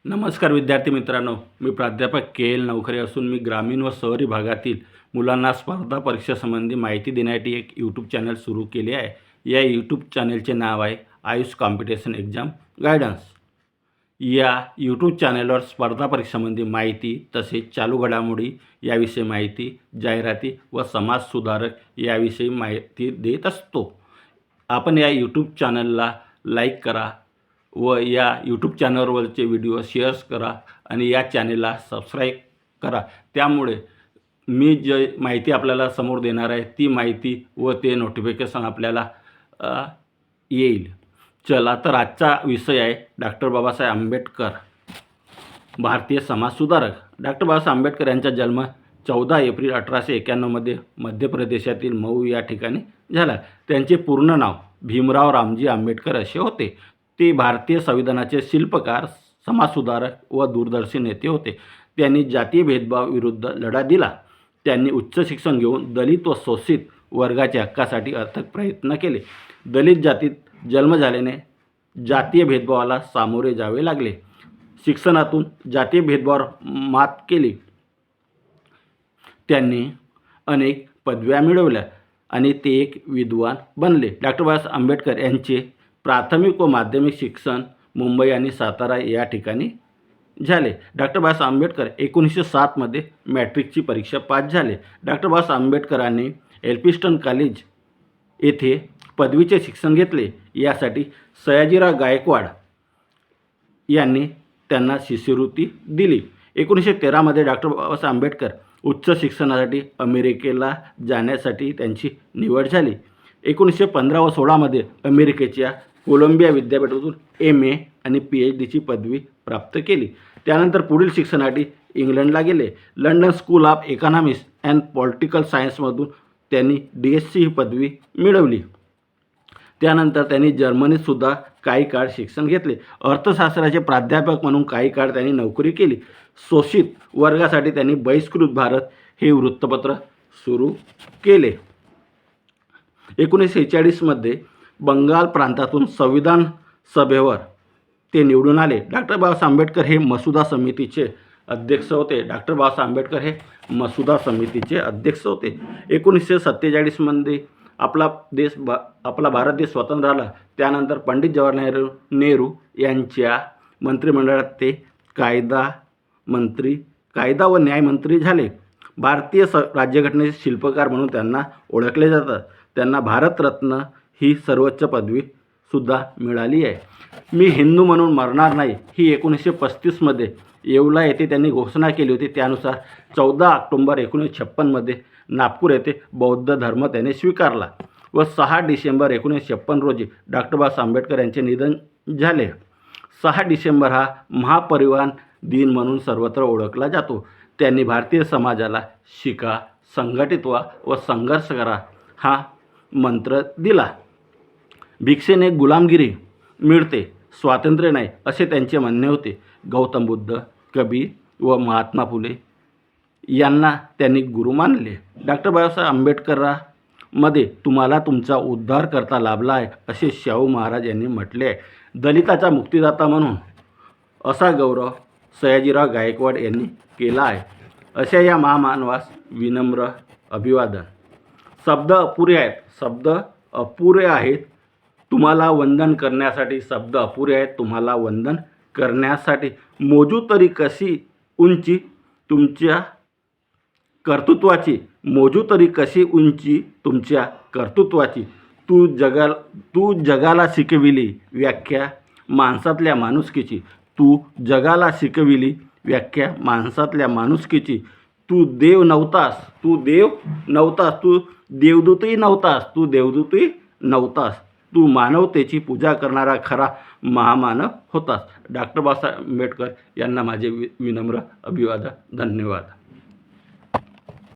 नमस्कार विद्यार्थी मित्रांनो, मी प्राध्यापक के एल नवखरे असून मी ग्रामीण व शहरी भागातील मुलांना स्पर्धा परीक्षासंबंधी माहिती देण्यासाठी एक यूट्यूब चॅनल सुरू केले आहे. या यूट्यूब चॅनलचे नाव आहे आयुष कॉम्पिटिशन एक्झाम गायडन्स. या यूट्यूब चॅनलवर स्पर्धा परीक्षांसंबंधी माहिती, तसेच चालू घडामोडी याविषयी माहिती, जाहिराती व समाज सुधारक याविषयी माहिती देत असतो. आपण या यूट्यूब चॅनलला लाईक करा व या यूट्यूब चॅनलवरचे व्हिडिओ शेअर्स करा आणि या चॅनलला सबस्क्राईब करा. त्यामुळे मी जे माहिती आपल्याला समोर देणार आहे ती माहिती व ते नोटिफिकेशन आपल्याला येईल. चला तर आजचा विषय आहे डॉक्टर बाबासाहेब आंबेडकर, भारतीय समाजसुधारक. डॉक्टर बाबासाहेब आंबेडकर यांचा जन्म 14 एप्रिल 1891 मध्य प्रदेशातील मऊ या ठिकाणी झाला. त्यांचे पूर्ण नाव भीमराव रामजी आंबेडकर असे होते. ते भारतीय संविधानाचे शिल्पकार, समाजसुधारक व दूरदर्शी नेते होते. त्यांनी जातीय भेदभाव विरुद्ध लढा दिला. त्यांनी उच्च शिक्षण घेऊन दलित व शोषित वर्गाच्या हक्कासाठी अथक प्रयत्न केले. दलित जातीत जन्म झाल्याने जातीय भेदभावाला सामोरे जावे लागले. शिक्षणातून जातीय भेदभावावर मात केली. त्यांनी अनेक पदव्या मिळवल्या आणि ते एक विद्वान बनले. डॉक्टर बाबासाहेब आंबेडकर यांचे प्राथमिक व माध्यमिक शिक्षण मुंबई आणि सातारा या ठिकाणी झाले. डॉक्टर बाबासाहेब आंबेडकर 1907 मध्ये मॅट्रिकची परीक्षा पास झाले. डॉक्टर बाबासाहेब आंबेडकरांनी एल्फिन्स्टन कॉलेज येथे पदवीचे शिक्षण घेतले. यासाठी सयाजीराव गायकवाड यांनी त्यांना शिष्यवृत्ती दिली. 1913 मध्ये डॉक्टर बाबासाहेब आंबेडकर उच्च शिक्षणासाठी अमेरिकेला जाण्यासाठी त्यांची निवड झाली. 1915 व 16 मध्ये अमेरिकेच्या कोलंबिया विद्यापीठातून MA आणि PhDची पदवी प्राप्त केली. त्यानंतर पुढील शिक्षणासाठी इंग्लंडला गेले. London School of Economics and political सायन्समधून त्यांनी DSc ही पदवी मिळवली. त्यानंतर त्यांनी जर्मनीतसुद्धा काही काळ शिक्षण घेतले. अर्थशास्त्राचे प्राध्यापक म्हणून काही काळ त्यांनी नोकरी केली. शोषित वर्गासाठी त्यांनी बहिष्कृत भारत हे वृत्तपत्र सुरू केले. 1946 मध्ये बंगाल प्रांतातून संविधान सभेवर ते निवडून आले. डॉक्टर बाबासाहेब आंबेडकर हे मसुदा समितीचे अध्यक्ष होते. डॉक्टर बाबासाहेब आंबेडकर हे मसुदा समितीचे अध्यक्ष होते. 1947 मध्ये आपला भारत देश स्वतंत्र झाला. त्यानंतर पंडित जवाहरलाल नेहरू यांच्या मंत्रिमंडळात ते कायदा व न्याय मंत्री झाले. भारतीय राज्यघटनेचे शिल्पकार म्हणून त्यांना ओळखले जातात. त्यांना भारतरत्न ही सर्वोच्च पदवी सुद्धा मिळाली आहे. मी हिंदू म्हणून मरणार नाही ही 1935 मध्ये येवला येथे त्यांनी घोषणा केली होती. त्यानुसार 14 ऑक्टोबर 1956 मध्ये नागपूर येथे बौद्ध धर्म त्याने स्वीकारला व 6 डिसेंबर 1956 रोजी डॉक्टर बाबासाहेब आंबेडकर यांचे निधन झाले. 6 डिसेंबर हा महापरिनिर्वाण दिन म्हणून सर्वत्र ओळखला जातो. त्यांनी भारतीय समाजाला शिका, संघटित व्हा व संघर्ष करा हा मंत्र दिला. भिक्षेने गुलामगिरी मिळते, स्वातंत्र्य नाही असे त्यांचे म्हणणे होते. गौतम बुद्ध, कबीर व महात्मा फुले यांना त्यांनी गुरु मानले. डॉक्टर बाबासाहेब आंबेडकरांमध्ये तुम्हाला तुमचा उद्धार करता लाभला आहे असे शाहू महाराज यांनी म्हटले आहे. दलिताचा मुक्तिदाता म्हणून असा गौरव सयाजीराव गायकवाड यांनी केला आहे. अशा या महामानवास विनम्र अभिवादन. शब्द अपुरे आहेत तुम्हाला वंदन करण्यासाठी. शब्द अपुरे आहेत तुम्हाला वंदन करण्यासाठी. मोजू तरी कशी उंची तुमच्या कर्तृत्वाची. मोजू तरी कशी उंची तुमच्या कर्तृत्वाची. तू जगाला शिकविली व्याख्या माणसातल्या माणुसकीची. तू जगाला शिकविली व्याख्या माणसातल्या माणुसकीची. तू देव नव्हतास, तू देवदूतही नव्हतास. तू मानवतेची पूजा करणारा खरा महामानव होतास. डॉक्टर बाबासाहेब आंबेडकर यांना माझे विनम्र अभिवादन. धन्यवाद.